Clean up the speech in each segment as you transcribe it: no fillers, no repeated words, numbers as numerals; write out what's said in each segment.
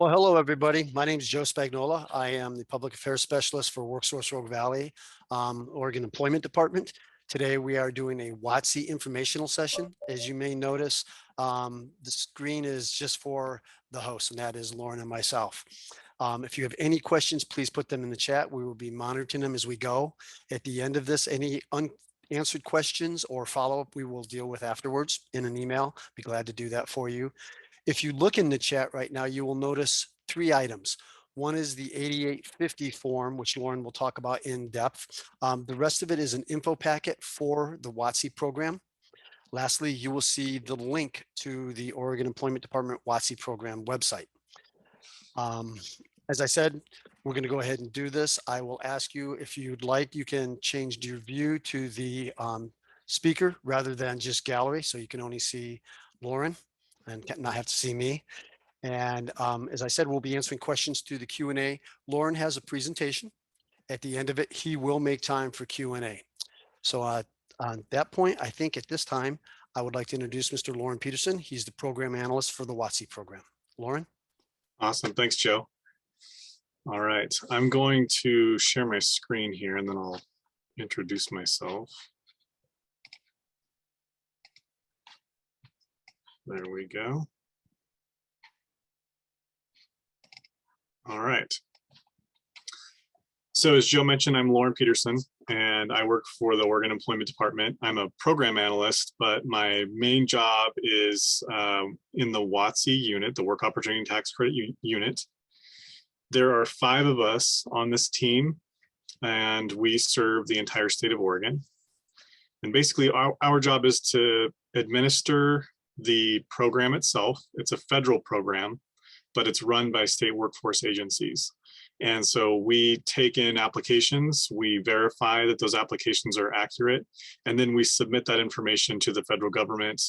Well, hello, everybody. My name is Joe Spagnola. I am the Public Affairs Specialist for WorkSource Rogue Valley, Oregon Employment Department. Today, we are doing a WATC informational session. As you may notice, the screen is just for the host, and that is Lauren and myself. If you have any questions, please put them in the chat. We will be monitoring them as we go. At the end of this, any unanswered questions or follow-up we will deal with afterwards in an email. Be glad to do that for you. If you look in the chat right now, you will notice three items. One is the 8850 form, which Lauren will talk about in depth. The rest of it is an info packet for the WATC program. Lastly, you will see the link to the Oregon Employment Department WATC program website. As I said, we're going to go ahead and do this. I will ask you if you'd like, you can change your view to the speaker rather than just gallery, so you can only see Lauren and not have to see me. And as I said, we'll be answering questions through the Q&A. Lauren has a presentation. At the end of it, he will make time for Q&A. So on that point, I think at this time, I would like to introduce Mr. Lauren Peterson. He's the program analyst for the WATC program. Lauren? Awesome. Thanks, Joe. All right. I'm going to share my screen here and then I'll introduce myself. There we go. All right. So as Joe mentioned, I'm Lauren Peterson and I work for the Oregon Employment Department. I'm a program analyst, but my main job is in the WATC unit, the Work Opportunity Tax Credit unit. There are 5 of us on this team and we serve the entire state of Oregon. And basically our job is to administer the program itself. It's a federal program, but it's run by state workforce agencies. And so we take in applications, we verify that those applications are accurate, and then we submit that information to the federal government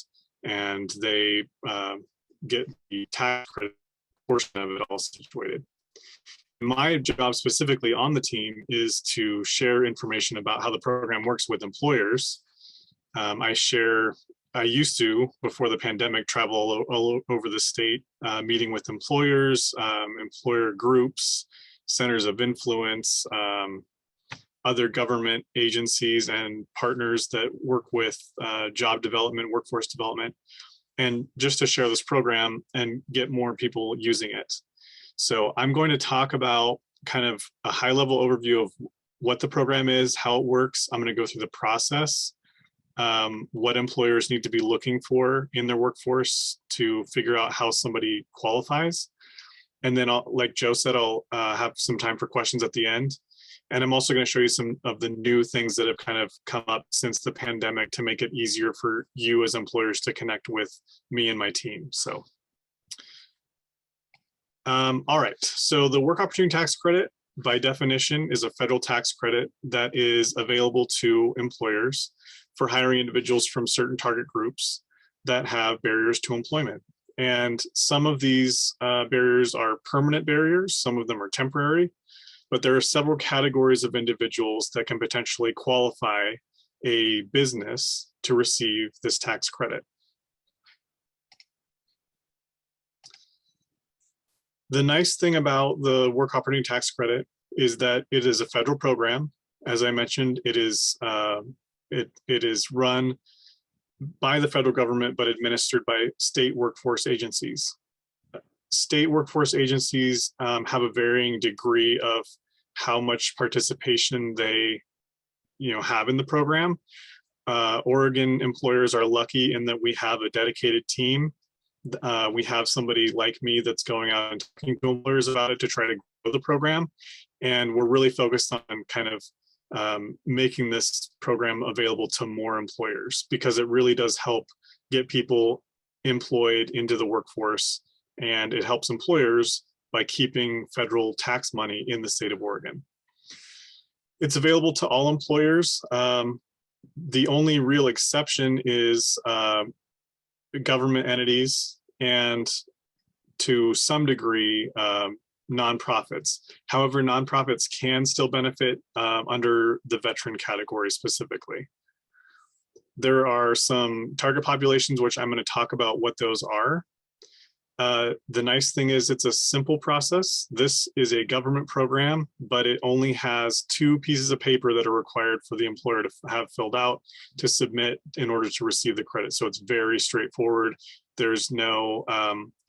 and they get the tax credit portion of it all situated. My job specifically on the team is to share information about how the program works with employers. I used to, before the pandemic, travel all over the state, meeting with employers, employer groups, centers of influence, other government agencies and partners that work with job development, workforce development, and just to share this program and get more people using it. So I'm going to talk about kind of a high-level overview of what the program is, how it works. I'm going to go through the process, what employers need to be looking for in their workforce to figure out how somebody qualifies. And then, like Joe said, I'll have some time for questions at the end. And I'm also going to show you some of the new things that have kind of come up since the pandemic to make it easier for you as employers to connect with me and my team. So, all right. So the Work Opportunity Tax Credit, by definition, is a federal tax credit that is available to employers for hiring individuals from certain target groups that have barriers to employment. And some of these barriers are permanent barriers, some of them are temporary, but there are several categories of individuals that can potentially qualify a business to receive this tax credit. The nice thing about the Work Opportunity Tax Credit is that it is a federal program. As I mentioned, it is run by the federal government, but administered by state workforce agencies. State workforce agencies have a varying degree of how much participation they have in the program. Oregon employers are lucky in that we have a dedicated team. We have somebody like me that's going out and talking to employers about it to try to grow the program. And we're really focused on kind of making this program available to more employers because it really does help get people employed into the workforce, and it helps employers by keeping federal tax money in the state of Oregon. It's available to all employers. The only real exception is government entities and to some degree nonprofits. However, nonprofits can still benefit under the veteran category specifically. There are some target populations, which I'm going to talk about what those are. The nice thing is it's a simple process. This is a government program, but it only has 2 pieces of paper that are required for the employer to have filled out to submit in order to receive the credit. So it's very straightforward. There's no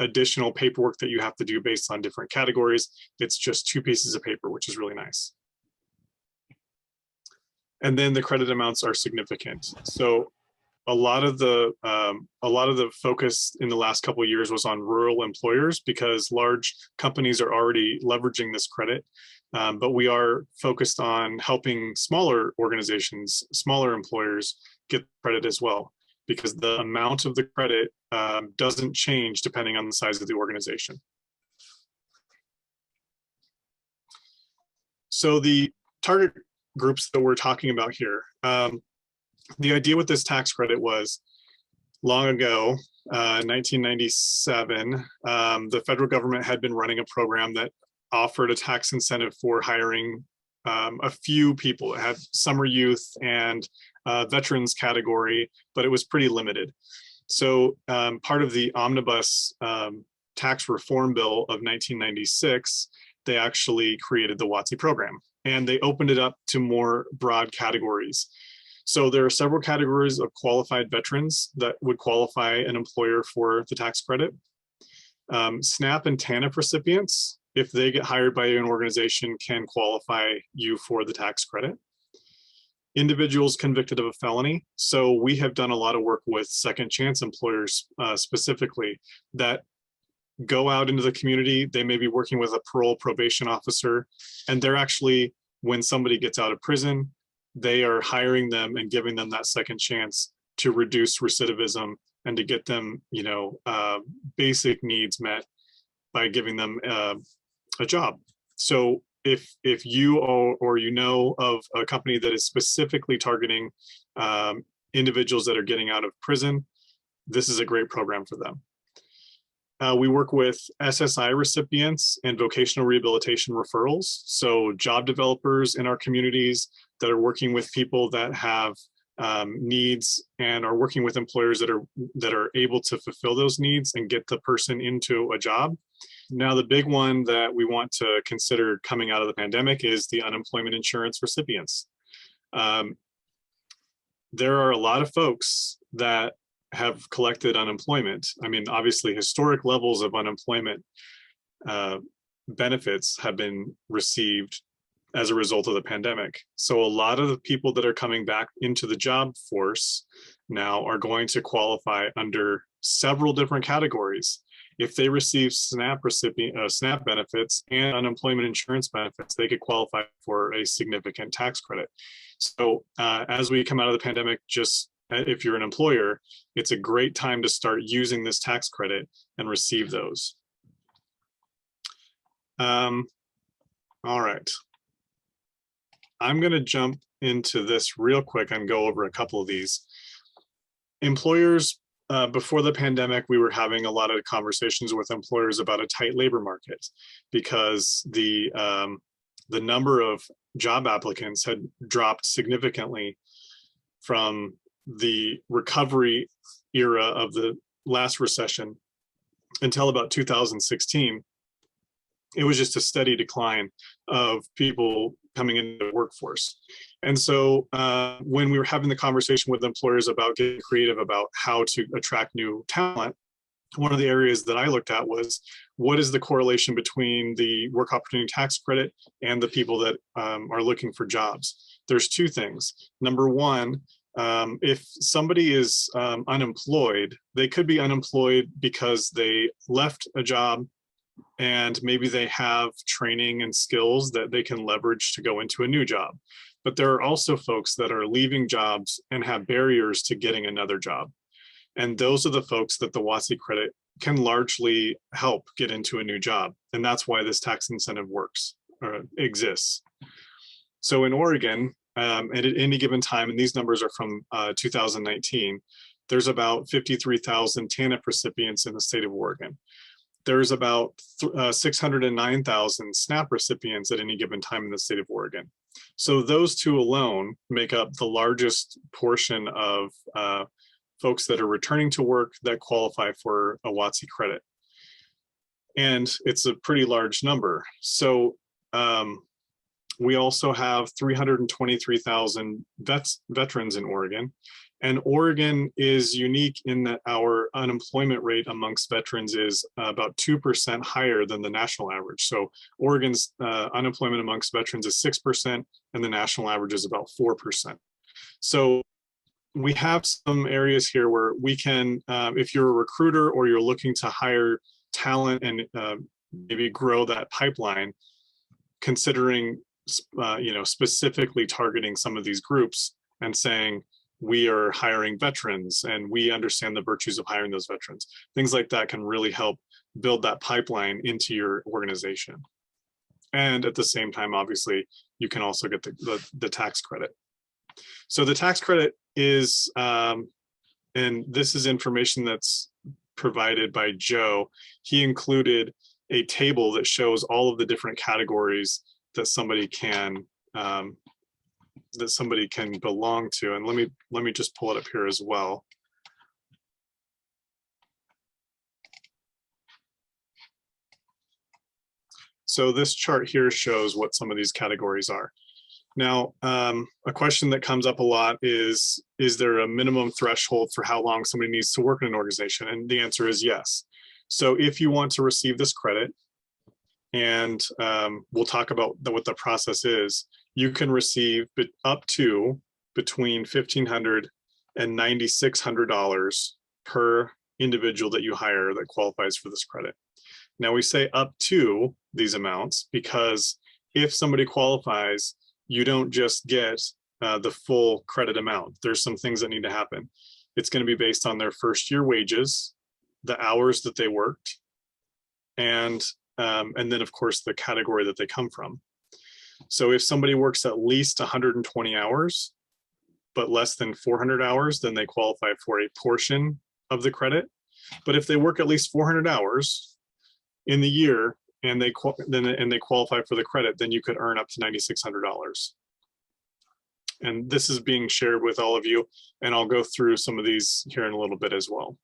additional paperwork that you have to do based on different categories. It's just 2 pieces of paper, which is really nice. And then the credit amounts are significant. So a lot of the focus in the last couple of years was on rural employers because large companies are already leveraging this credit. But we are focused on helping smaller organizations, smaller employers get credit as well, because the amount of the credit doesn't change depending on the size of the organization. So the target groups that we're talking about here, the idea with this tax credit was long ago, 1997, the federal government had been running a program that offered a tax incentive for hiring a few people. It had summer youth and veterans category, but it was pretty limited. So part of the omnibus tax reform bill of 1996, they actually created the WATC program and they opened it up to more broad categories. So there are several categories of qualified veterans that would qualify an employer for the tax credit. SNAP and TANF recipients, if they get hired by an organization, can qualify you for the tax credit. Individuals convicted of a felony. So we have done a lot of work with second chance employers specifically that go out into the community. They may be working with a parole probation officer, and they're actually, when somebody gets out of prison, they are hiring them and giving them that second chance to reduce recidivism and to get them, basic needs met by giving them a job. So if you or you know of a company that is specifically targeting individuals that are getting out of prison, this is a great program for them. We work with SSI recipients and vocational rehabilitation referrals. So job developers in our communities that are working with people that have needs and are working with employers that are able to fulfill those needs and get the person into a job. Now, the big one that we want to consider coming out of the pandemic is the unemployment insurance recipients. There are a lot of folks that have collected unemployment. I mean, obviously, historic levels of unemployment benefits have been received as a result of the pandemic. So a lot of the people that are coming back into the job force now are going to qualify under several different categories. If they receive SNAP benefits and unemployment insurance benefits, they could qualify for a significant tax credit. So as we come out of the pandemic, just if you're an employer, it's a great time to start using this tax credit and receive those. All right. I'm going to jump into this real quick and go over a couple of these. Employers, before the pandemic, we were having a lot of conversations with employers about a tight labor market because the number of job applicants had dropped significantly from the recovery era of the last recession until about 2016. It was just a steady decline of people coming into the workforce. And so when we were having the conversation with employers about getting creative about how to attract new talent, one of the areas that I looked at was, what is the correlation between the work opportunity tax credit and the people that are looking for jobs? There's 2 things. Number one, if somebody is unemployed, they could be unemployed because they left a job and maybe they have training and skills that they can leverage to go into a new job. But there are also folks that are leaving jobs and have barriers to getting another job. And those are the folks that the WATC credit can largely help get into a new job. And that's why this tax incentive works or exists. So in Oregon, at any given time, and these numbers are from 2019, there's about 53,000 TANF recipients in the state of Oregon. There's about 609,000 SNAP recipients at any given time in the state of Oregon. So those 2 alone make up the largest portion of folks that are returning to work that qualify for a WATC credit. And it's a pretty large number. So we also have 323,000 veterans in Oregon. And Oregon is unique in that our unemployment rate amongst veterans is about 2% higher than the national average. So Oregon's unemployment amongst veterans is 6%, and the national average is about 4%. So we have some areas here where we can, if you're a recruiter or you're looking to hire talent and maybe grow that pipeline, considering specifically targeting some of these groups and saying, we are hiring veterans and we understand the virtues of hiring those veterans. Things like that can really help build that pipeline into your organization. And at the same time, obviously, you can also get the tax credit. So the tax credit is, and this is information that's provided by Joe. He included a table that shows all of the different categories that somebody can belong to. And let me just pull it up here as well. So this chart here shows what some of these categories are. Now, a question that comes up a lot is there a minimum threshold for how long somebody needs to work in an organization? And the answer is yes. So if you want to receive this credit, and we'll talk about what the process is, you can receive up to between $1,500 and $9,600 per individual that you hire that qualifies for this credit. Now we say up to these amounts because if somebody qualifies, you don't just get the full credit amount. There's some things that need to happen. It's going to be based on their first year wages, the hours that they worked, and then of course the category that they come from. So if somebody works at least 120 hours, but less than 400 hours, then they qualify for a portion of the credit. But if they work at least 400 hours in the year and they qualify for the credit, then you could earn up to $9,600. And this is being shared with all of you, and I'll go through some of these here in a little bit as well.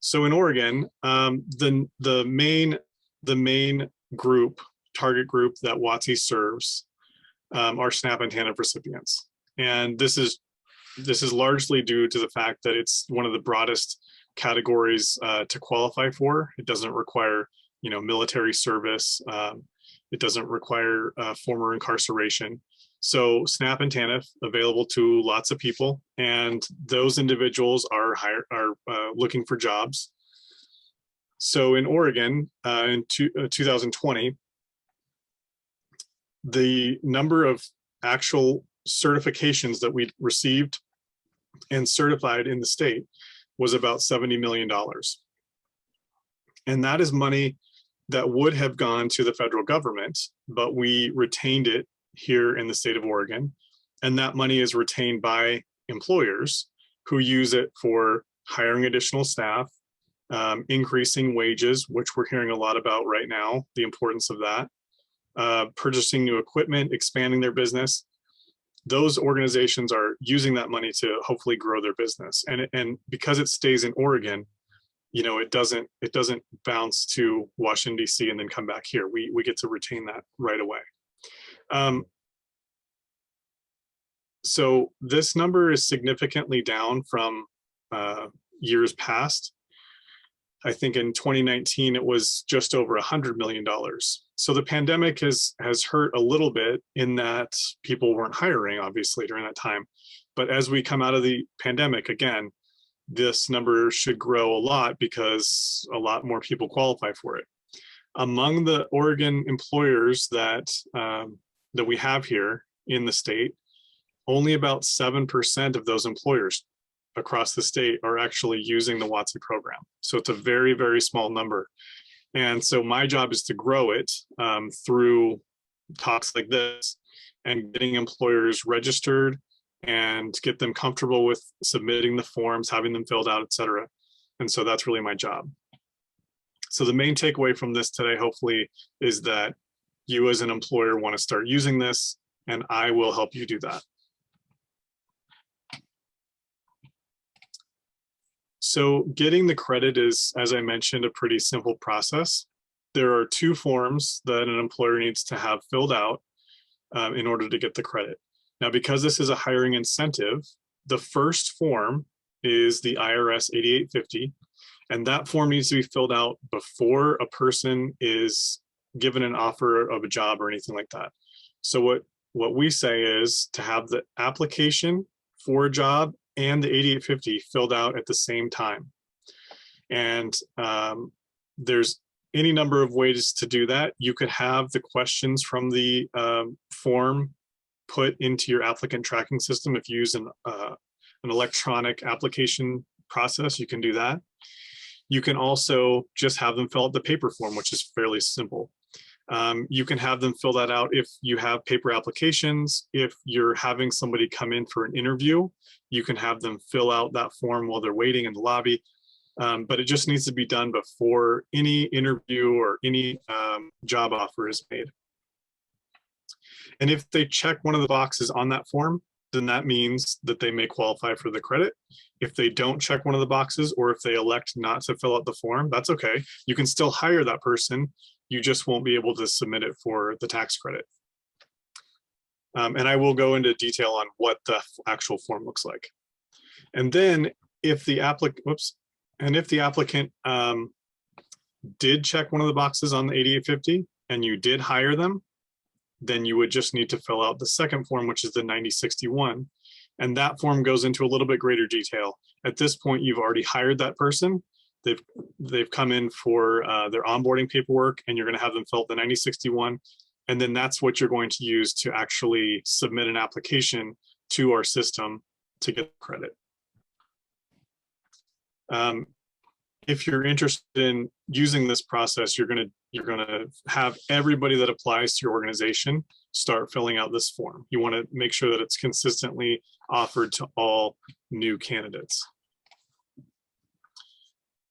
So in Oregon, the main group, target group that WATC serves are SNAP and TANF recipients. And this is largely due to the fact that it's one of the broadest categories to qualify for. It doesn't require, military service. It doesn't require former incarceration. So SNAP and TANF available to lots of people, and those individuals are looking for jobs. So in Oregon, in 2020, the number of actual certifications that we received and certified in the state was about $70 million. And that is money that would have gone to the federal government, but we retained it here in the state of Oregon. And that money is retained by employers who use it for hiring additional staff, increasing wages, which we're hearing a lot about right now, the importance of that, purchasing new equipment, expanding their business. Those organizations are using that money to hopefully grow their business. And because it stays in Oregon, it doesn't bounce to Washington, D.C. and then come back here. We get to retain that right away. So this number is significantly down from years past. I think in 2019, it was just over $100 million. So the pandemic has hurt a little bit in that people weren't hiring, obviously, during that time. But as we come out of the pandemic, again, this number should grow a lot because a lot more people qualify for it. Among the Oregon employers that we have here in the state, only about 7% of those employers across the state are actually using the WATC program. So it's a very, very small number. And so my job is to grow it through talks like this and getting employers registered and get them comfortable with submitting the forms, having them filled out, et cetera. And so that's really my job. So the main takeaway from this today, hopefully, is that you as an employer want to start using this, and I will help you do that. So getting the credit is, as I mentioned, a pretty simple process. There are two forms that an employer needs to have filled out in order to get the credit. Now, because this is a hiring incentive, the first form is the IRS 8850, and that form needs to be filled out before a person is given an offer of a job or anything like that. So what we say is to have the application for a job and the 8850 filled out at the same time. And there's any number of ways to do that. You could have the questions from the form put into your applicant tracking system. If you use an electronic application process, you can do that. You can also just have them fill out the paper form, which is fairly simple. You can have them fill that out if you have paper applications. If you're having somebody come in for an interview, you can have them fill out that form while they're waiting in the lobby. But it just needs to be done before any interview or any job offer is made. And if they check one of the boxes on that form, then that means that they may qualify for the credit. If they don't check one of the boxes, or if they elect not to fill out the form, that's okay. You can still hire that person. You just won't be able to submit it for the tax credit. And I will go into detail on what the actual form looks like. And then if the applicant, did check one of the boxes on the 8850 and you did hire them, then you would just need to fill out the second form, which is the 9061. And that form goes into a little bit greater detail. At this point, you've already hired that person. They've come in for their onboarding paperwork, and you're going to have them fill out the 9061. And then that's what you're going to use to actually submit an application to our system to get credit. If you're interested in using this process, you're going to have everybody that applies to your organization start filling out this form. You want to make sure that it's consistently offered to all new candidates.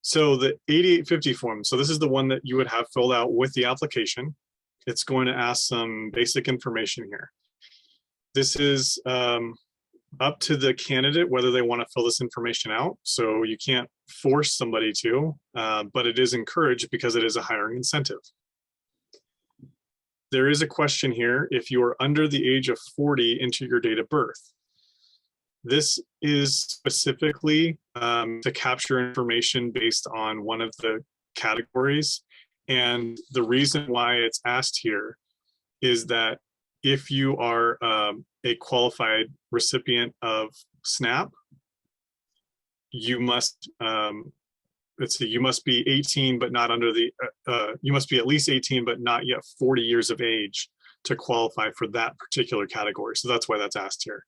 So the 8850 form, so this is the one that you would have filled out with the application. It's going to ask some basic information here. This is up to the candidate whether they want to fill this information out. So you can't force somebody to, but it is encouraged because it is a hiring incentive. There is a question here: if you are under the age of 40, enter your date of birth. This is specifically to capture information based on one of the categories. And the reason why it's asked here is that if you are a qualified recipient of SNAP, you must you must be 18 but not under the you must be at least 18 but not yet 40 years of age to qualify for that particular category. So that's why that's asked here.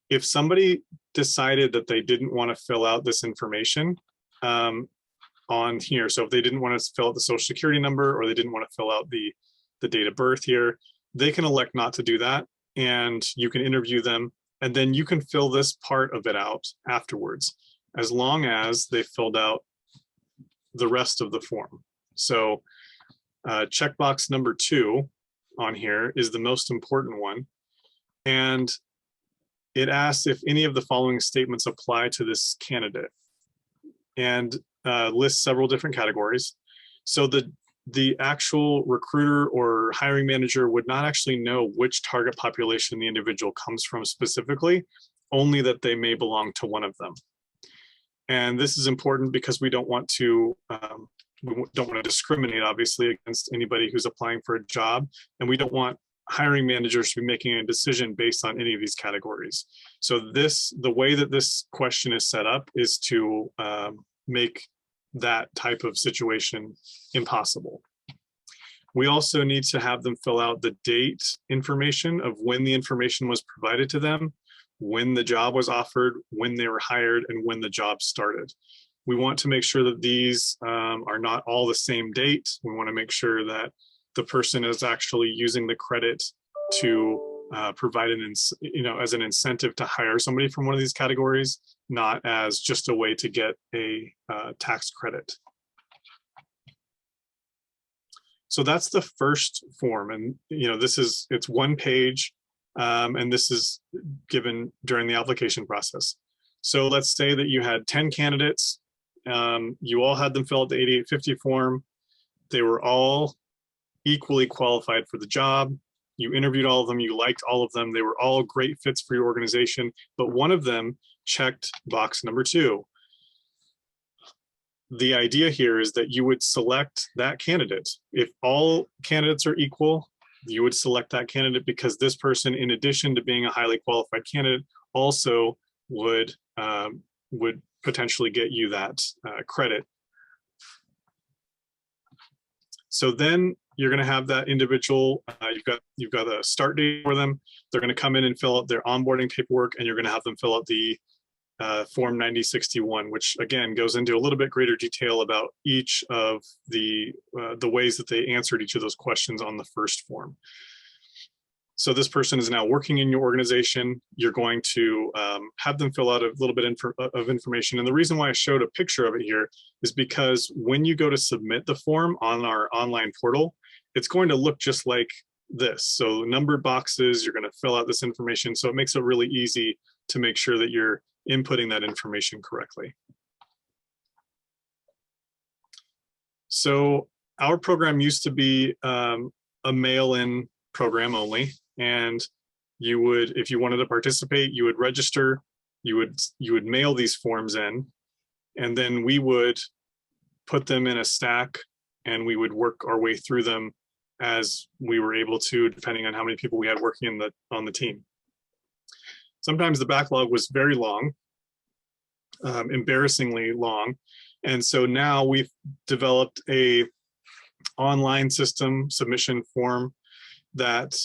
If somebody decided that they didn't want to fill out this information on here, so if they didn't want to fill out the social security number, or they didn't want to fill out the date of birth here, they can elect not to do that, and you can interview them, and then you can fill this part of it out afterwards, as long as they filled out the rest of the form. So checkbox number 2 on here is the most important one, and it asks if any of the following statements apply to this candidate, and lists several different categories. So the actual recruiter or hiring manager would not actually know which target population the individual comes from specifically, only that they may belong to one of them. And this is important because we don't want to discriminate, obviously, against anybody who's applying for a job, and we don't want hiring managers to be making a decision based on any of these categories. So the way that this question is set up is to make that type of situation impossible. We also need to have them fill out the date information of when the information was provided to them, when the job was offered, when they were hired, and when the job started. We want to make sure that these are not all the same date. We want to make sure that the person is actually using the credit to provide as an incentive to hire somebody from one of these categories, not as just a way to get a tax credit. So that's the first form, and it's one page, and this is given during the application process. So let's say that you had 10 candidates. You all had them fill out the 8850 form. They were all equally qualified for the job. You interviewed all of them. You liked all of them. They were all great fits for your organization. But one of them checked box number 2. The idea here is that you would select that candidate. If all candidates are equal, you would select that candidate because this person, in addition to being a highly qualified candidate, also would potentially get you that credit. So then you're going to have that individual. You've got a start date for them. They're going to come in and fill out their onboarding paperwork, and you're going to have them fill out the Form 9061, which again goes into a little bit greater detail about each of the ways that they answered each of those questions on the first form. So this person is now working in your organization. You're going to have them fill out a little bit of information. And the reason why I showed a picture of it here is because when you go to submit the form on our online portal, it's going to look just like this. So numbered boxes, you're going to fill out this information. So it makes it really easy to make sure that you're inputting that information correctly. So our program used to be a mail-in program only, and you would, if you wanted to participate, you would register, you would mail these forms in, and then we would put them in a stack and we would work our way through them as we were able to, depending on how many people we had working on the team. Sometimes the backlog was very long, embarrassingly long. And so now we've developed a online system submission form that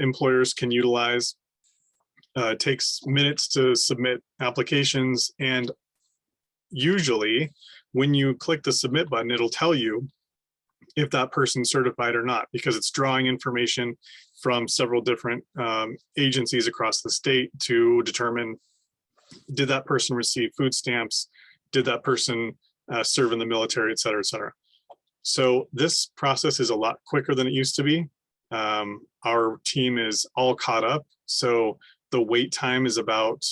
employers can utilize. It takes minutes to submit applications. And usually when you click the submit button, it'll tell you if that person's certified or not, because it's drawing information from several different agencies across the state to determine, did that person receive food stamps? Did that person serve in the military, et cetera, et cetera. So this process is a lot quicker than it used to be. Our team is all caught up. So the wait time is about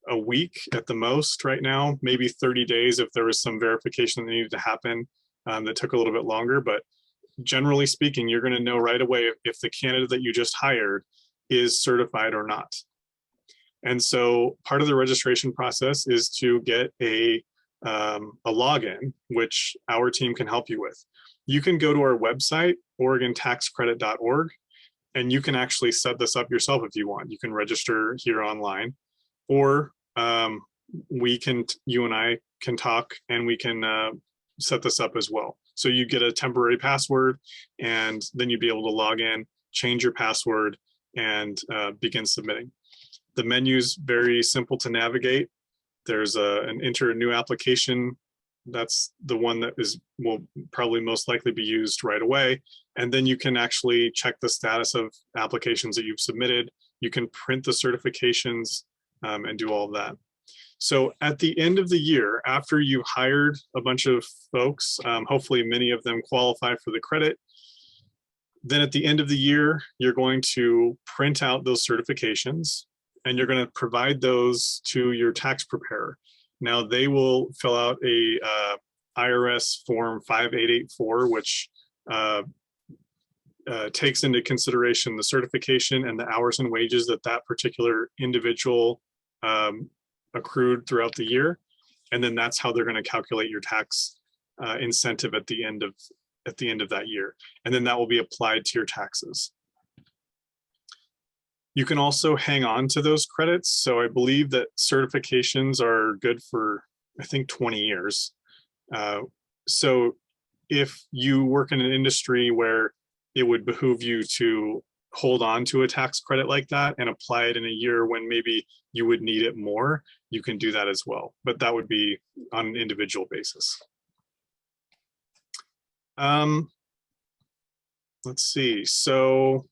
a week at the most right now, maybe 30 days if there was some verification that needed to happen that took a little bit longer. But generally speaking, you're going to know right away if the candidate that you just hired is certified or not. And so part of the registration process is to get a login, which our team can help you with. You can go to our website, OregonTaxCredit.org, and you can actually set this up yourself if you want. You can register here online, or you and I can talk and we can set this up as well. So you get a temporary password, and then you'd be able to log in, change your password, and begin submitting. The menu's very simple to navigate. There's an enter a new application. That's the one that will probably most likely be used right away. And then you can actually check the status of applications that you've submitted. You can print the certifications and do all of that. So at the end of the year, after you've hired a bunch of folks, hopefully many of them qualify for the credit, then at the end of the year, you're going to print out those certifications and you're going to provide those to your tax preparer. Now they will fill out a IRS form 5884, which takes into consideration the certification and the hours and wages that that particular individual accrued throughout the year. And then that's how they're going to calculate your tax incentive at the end of that year. And then that will be applied to your taxes. You can also hang on to those credits. So I believe that certifications are good for, I think, 20 years. So if you work in an industry where it would behoove you to hold on to a tax credit like that and apply it in a year when maybe you would need it more, you can do that as well. But that would be on an individual basis. Let's see. So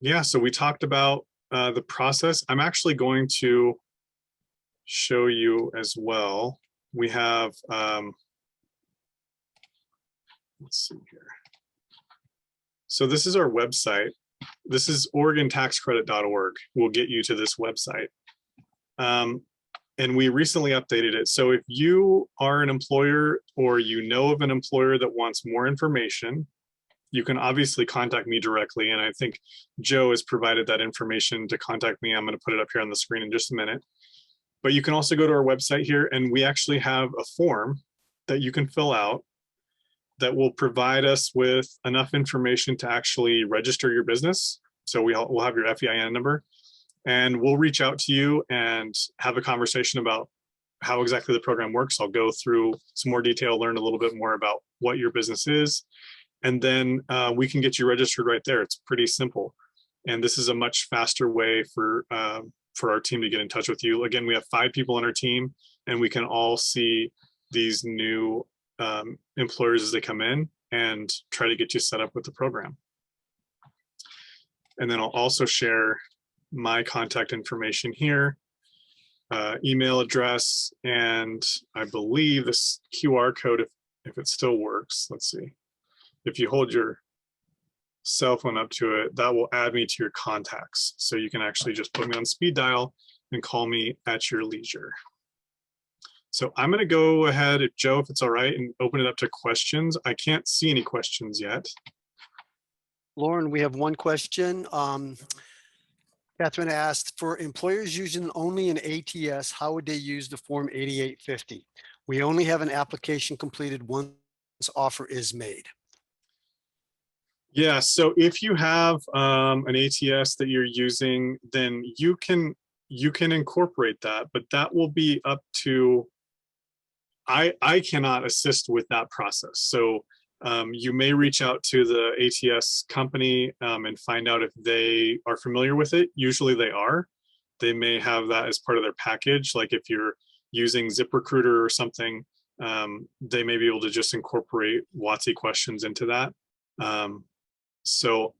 yeah, so we talked about the process. I'm actually going to show you as well. We have, let's see here. So this is our website. This is OregonTaxCredit.org. We'll get you to this website. and we recently updated it. So if you are an employer or you know of an employer that wants more information, you can obviously contact me directly. And I think Joe has provided that information to contact me. I'm going to put it up here on the screen in just a minute. But you can also go to our website here, and we actually have a form that you can fill out that will provide us with enough information to actually register your business. So we'll have your FEIN number, and we'll reach out to you and have a conversation about how exactly the program works. I'll go through some more detail, learn a little bit more about what your business is, and then we can get you registered right there. It's pretty simple. And this is a much faster way for our team to get in touch with you. Again, we have 5 people on our team, and we can all see these new employers as they come in and try to get you set up with the program. And then I'll also share my contact information here, email address, and I believe this QR code, if it still works. Let's see. If you hold your cell phone up to it, that will add me to your contacts. So you can actually just put me on speed dial and call me at your leisure. So I'm going to go ahead, Joe, if it's all right, and open it up to questions. I can't see any questions yet. Lauren, we have one question. Catherine asked, for employers using only an ATS, how would they use the Form 8850? We only have an application completed once offer is made. Yeah, so if you have an ATS that you're using, then you can incorporate that, but that will be up to, I cannot assist with that process. So you may reach out to the ATS company and find out if they are familiar with it. Usually they are. They may have that as part of their package. Like if you're using ZipRecruiter or something, they may be able to just incorporate WATC questions into that. So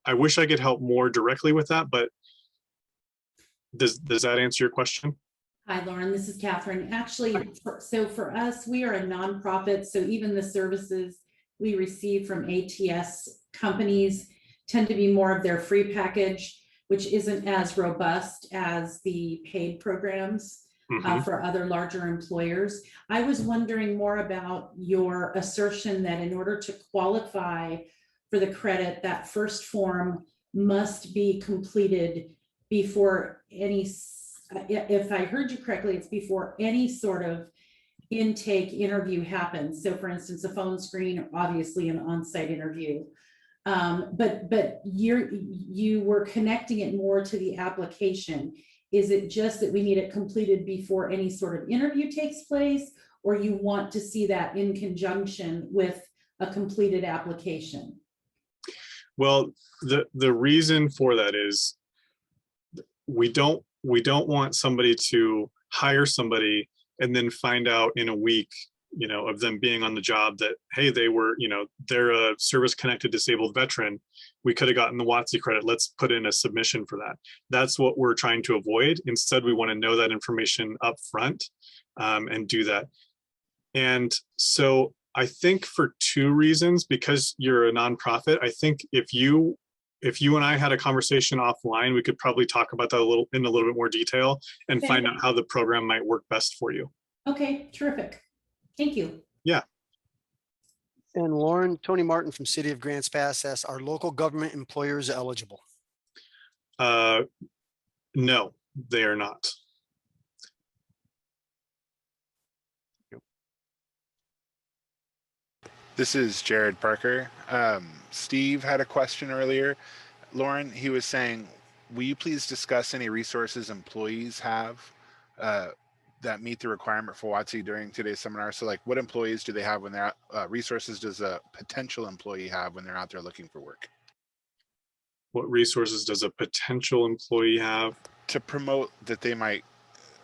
I wish I could help more directly with that, but does that answer your question? Hi, Lauren, this is Catherine. Actually, so for us, we are a nonprofit. So even the services we receive from ATS companies tend to be more of their free package, which isn't as robust as the paid programs for other larger employers. I was wondering more about your assertion that in order to qualify for the credit, that first form must be completed before any, if I heard you correctly, it's before any sort of intake interview happens. So for instance, a phone screen, obviously an on-site interview. But you were connecting it more to the application. Is it just that we need it completed before any sort of interview takes place, or you want to see that in conjunction with a completed application? Well, the reason for that is we don't want somebody to hire somebody and then find out in a week, of them being on the job that, hey, they were, they're a service connected disabled veteran. We could have gotten the WATC credit. Let's put in a submission for that. That's what we're trying to avoid. Instead, we want to know that information up front and do that. And so I think for 2 reasons, because you're a nonprofit, I think if you and I had a conversation offline, we could probably talk about that in a little bit more detail and find out how the program might work best for you. Okay, terrific. Thank you. Yeah. And Lauren, Tony Martin from City of Grants Pass asks, are local government employers eligible? No, they are not. This is Jared Parker. Steve had a question earlier. Lauren, he was saying, will you please discuss any resources employees have that meet the requirement for WATC during today's seminar? So like, what employees do they have when they're resources does a potential employee have when they're out there looking for work? What resources does a potential employee have? To promote that they might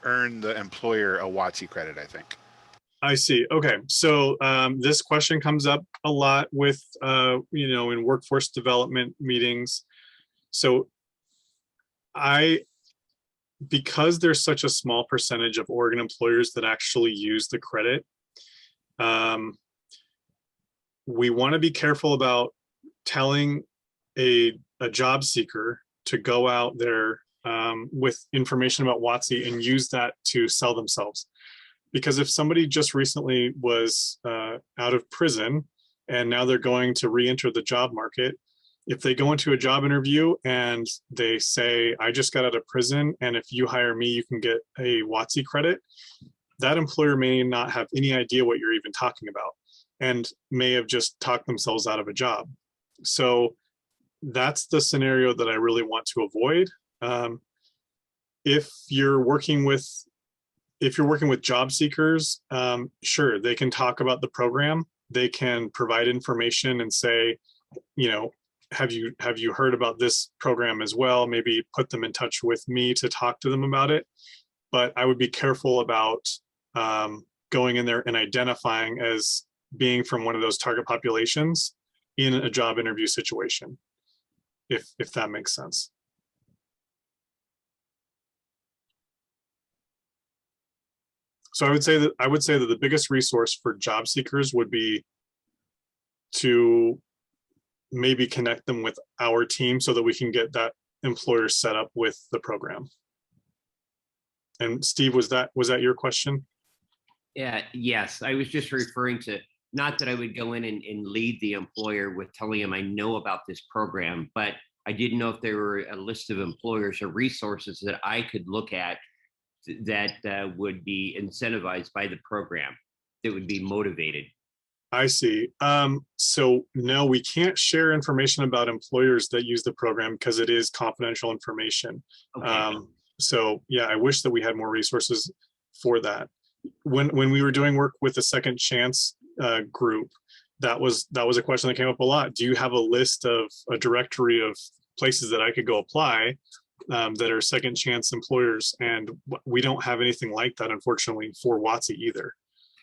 earn the employer a WATC credit, I think. I see. Okay. So this question comes up a lot with, in workforce development meetings. So because there's such a small percentage of Oregon employers that actually use the credit, we want to be careful about telling a job seeker to go out there with information about WATC and use that to sell themselves. Because if somebody just recently was out of prison and now they're going to re-enter the job market, if they go into a job interview and they say, I just got out of prison, and if you hire me, you can get a WATC credit, that employer may not have any idea what you're even talking about and may have just talked themselves out of a job. So that's the scenario that I really want to avoid. If you're working with job seekers, sure, they can talk about the program. They can provide information and say, you know, have you heard about this program as well? Maybe put them in touch with me to talk to them about it. But I would be careful about going in there and identifying as being from one of those target populations in a job interview situation, if that makes sense. So I would say that the biggest resource for job seekers would be to maybe connect them with our team so that we can get that employer set up with the program. And Steve, was that your question? Yeah, yes, I was just referring to, not that I would go in and lead the employer with telling him I know about this program, but I didn't know if there were a list of employers or resources that I could look at that would be incentivized by the program, that would be motivated. I see. So no, we can't share information about employers that use the program because it is confidential information. Okay. So yeah, I wish that we had more resources for that. When we were doing work with the Second Chance group, that was a question that came up a lot. Do you have a list of a directory of places that I could go apply that are second chance employers? And we don't have anything like that, unfortunately, for WATC either.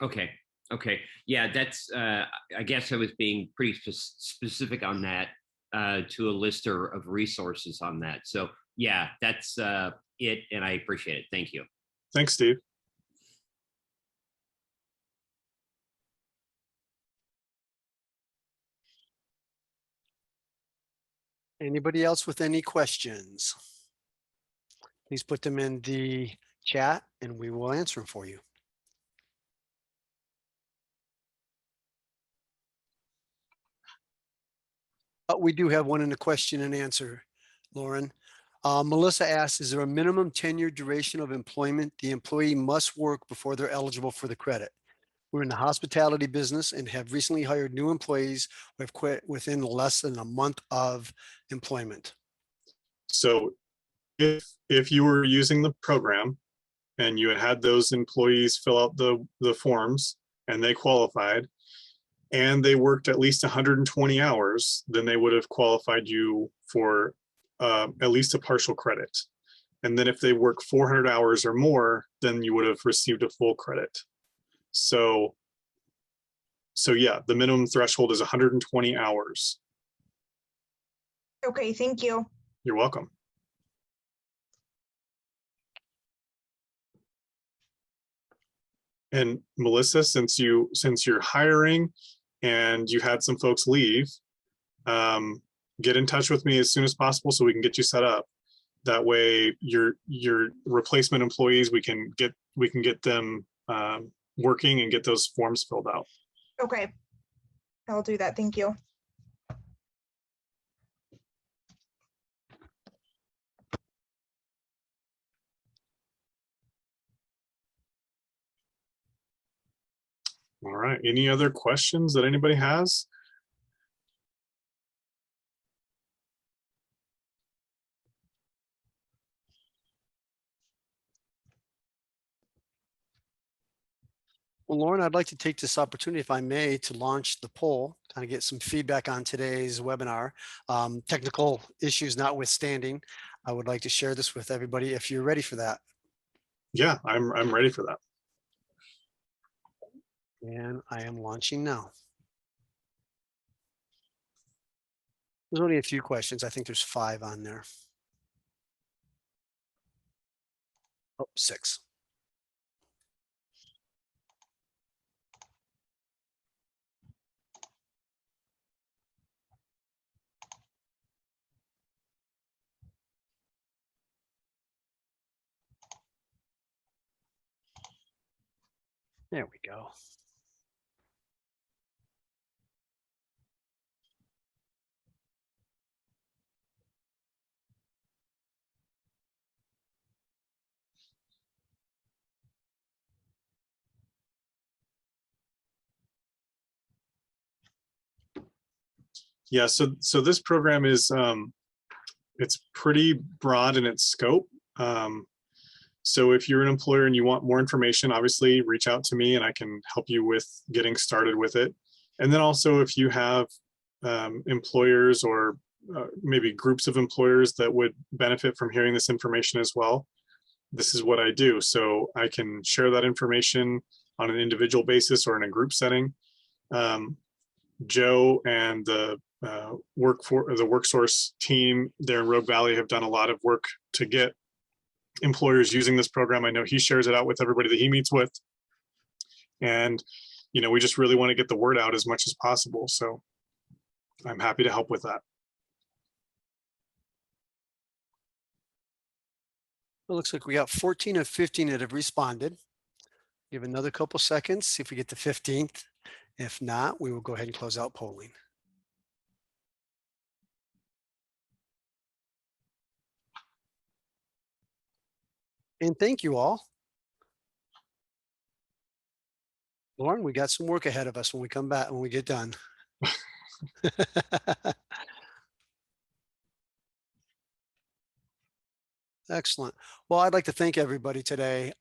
Okay. Okay. Yeah, that's, I guess I was being pretty specific on that, to a list of resources on that. So yeah, that's it. And I appreciate it. Thank you. Thanks, Steve. Anybody else with any questions? Please put them in the chat and we will answer them for you. We do have one in the question and answer, Lauren. Melissa asks, is there a minimum tenure duration of employment the employee must work before they're eligible for the credit? We're in the hospitality business and have recently hired new employees who have quit within less than a month of employment. So if you were using the program and you had those employees fill out the forms and they qualified and they worked at least 120 hours, then they would have qualified you for at least a partial credit. And then if they work 400 hours or more, then you would have received a full credit. So yeah, the minimum threshold is 120 hours. Okay, thank you. You're welcome. And Melissa, since you're hiring and you had some folks leave, get in touch with me as soon as possible so we can get you set up. That way your replacement employees, we can get them working and get those forms filled out. Okay, I'll do that. Thank you. All right, any other questions that anybody has? Well, Lauren, I'd like to take this opportunity, if I may, to launch the poll, kind of get some feedback on today's webinar. Technical issues notwithstanding, I would like to share this with everybody if you're ready for that. Yeah, I'm ready for that. And I am launching now. There's only a few questions. I think there's 5 on there. Oh, 6. There we go. Yeah, so this program is it's pretty broad in its scope. So if you're an employer and you want more information, obviously reach out to me and I can help you with getting started with it. And then also if you have employers or maybe groups of employers that would benefit from hearing this information as well, this is what I do. So I can share that information on an individual basis or in a group setting. Joe and the WorkSource team there in Rogue Valley have done a lot of work to get employers using this program. I know he shares it out with everybody that he meets with. And, you know, we just really want to get the word out as much as possible. So I'm happy to help with that. It looks like we got 14 of 15 that have responded. Give another couple seconds, see if we get to 15th. If not, we will go ahead and close out polling. And thank you all. Lauren, we got some work ahead of us when we come back, when we get done. Excellent. Well, I'd like to thank everybody today.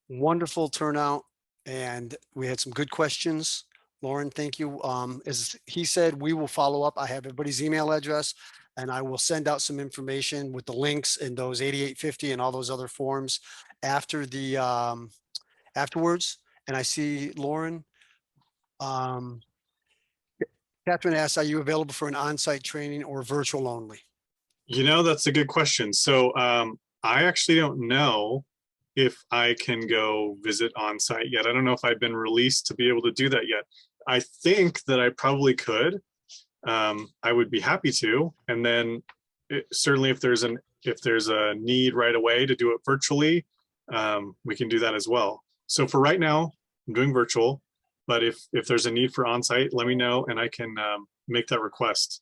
Wonderful turnout, and we had some good questions. Lauren, thank you. As he said, we will follow up. I have everybody's email address, and I will send out some information with the links in those 8850 and all those other forms after the afterwards. And I see Lauren. Catherine asks, are you available for an on-site training or virtual only? You know, that's a good question. So I actually don't know if I can go visit on site yet. I don't know if I've been released to be able to do that yet. I think that I probably could. I would be happy to. And then certainly if there's a need right away to do it virtually, we can do that as well. So for right now, I'm doing virtual, but if there's a need for on-site, let me know and I can make that request.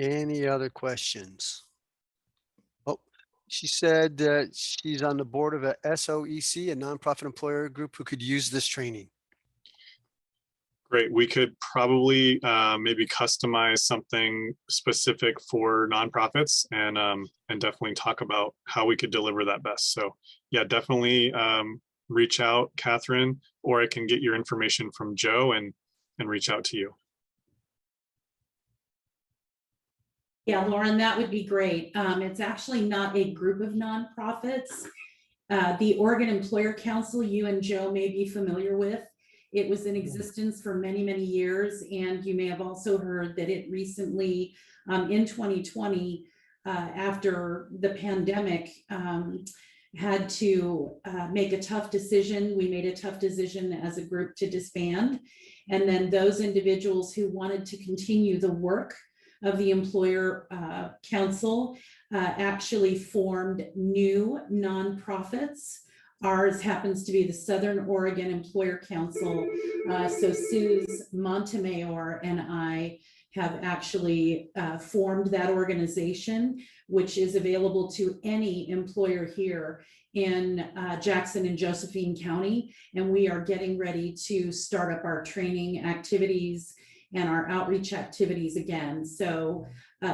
Any other questions? Oh, she said that she's on the board of a SOEC, a nonprofit employer group who could use this training. Great. We could probably maybe customize something specific for nonprofits and definitely talk about how we could deliver that best. So yeah, definitely reach out, Catherine, or I can get your information from Joe and reach out to you. Yeah, Lauren, that would be great. It's actually not a group of nonprofits. The Oregon Employer Council, you and Joe may be familiar with. It was in existence for many, many years. And you may have also heard that it recently, in 2020, after the pandemic, had to make a tough decision. We made a tough decision as a group to disband. And then those individuals who wanted to continue the work of the employer council actually formed new nonprofits. Ours happens to be the Southern Oregon Employer Council. So Suze Montemayor and I have actually formed that organization, which is available to any employer here in Jackson and Josephine County. And we are getting ready to start up our training activities and our outreach activities again. So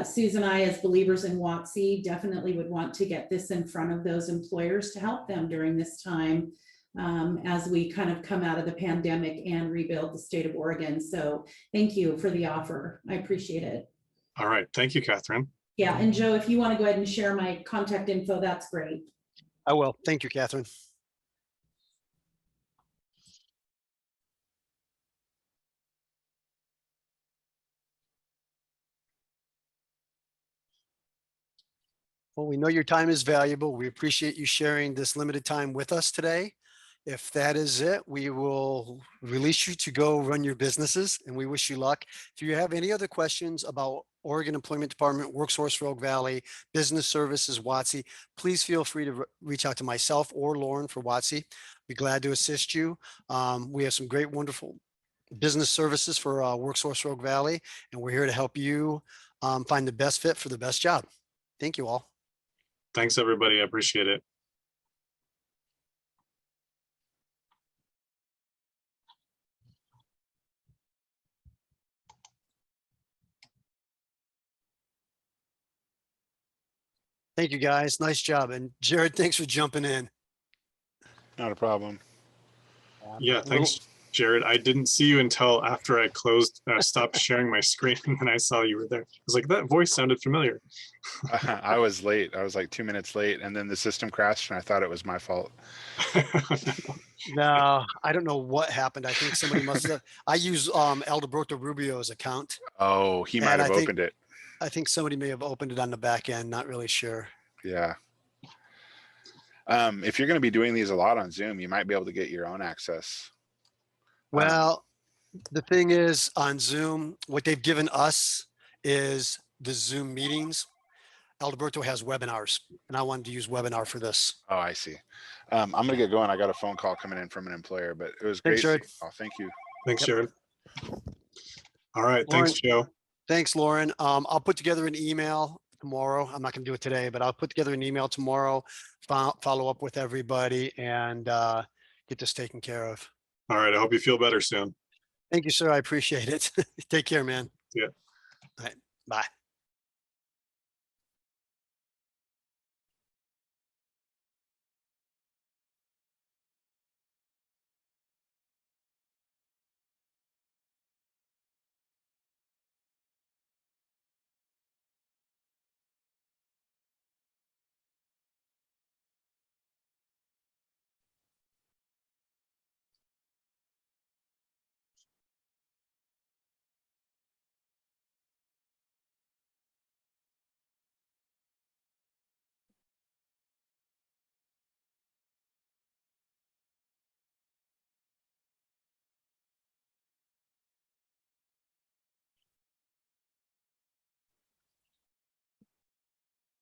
Suze and I, as believers in WOTC, definitely would want to get this in front of those employers to help them during this time as we kind of come out of the pandemic and rebuild the state of Oregon. So thank you for the offer. I appreciate it. All right. Thank you, Catherine. Yeah. And Joe, if you want to go ahead and share my contact info, that's great. I will. Thank you, Catherine. Well, we know your time is valuable. We appreciate you sharing this limited time with us today. If that is it, we will release you to go run your businesses, and we wish you luck. If you have any other questions about Oregon Employment Department, WorkSource Rogue Valley, Business Services, WATC, please feel free to reach out to myself or Lauren for WATC. Be glad to assist you. We have some great, wonderful business services for WorkSource Rogue Valley, and we're here to help you find the best fit for the best job. Thank you all. Thanks, everybody. I appreciate it. Thank you, guys. Nice job. And Jared, thanks for jumping in. Not a problem. Yeah, thanks, Jared. I didn't see you until after I stopped sharing my screen, and then I saw you were there. I was like, that voice sounded familiar. I was late. I was like 2 minutes late, and then the system crashed, and I thought it was my fault. No, I don't know what happened. I think somebody must have. I use Alberto Rubio's account. Oh, he And might have I think- opened it. I think somebody may have opened it on the back end. Not really sure. Yeah. If you're going to be doing these a lot on Zoom, you might be able to get your own access. Well, the thing is on Zoom, what they've given us is the Zoom meetings. Alberto has webinars, and I wanted to use webinar for this. Oh, I see. I'm going to get going. I got a phone call coming in from an employer, but it was great. Thanks, Jared. Oh, thank you. Thanks, Yep. Jared. All right. Lauren. Thanks, Joe. Thanks, Lauren. I'll put together an email tomorrow. I'm not going to do it today, but I'll put together an email tomorrow, follow up with everybody, and get this taken care of. All right. I hope you feel better soon. Thank you, sir. I appreciate it. Take care, man. Yeah. All right. Bye.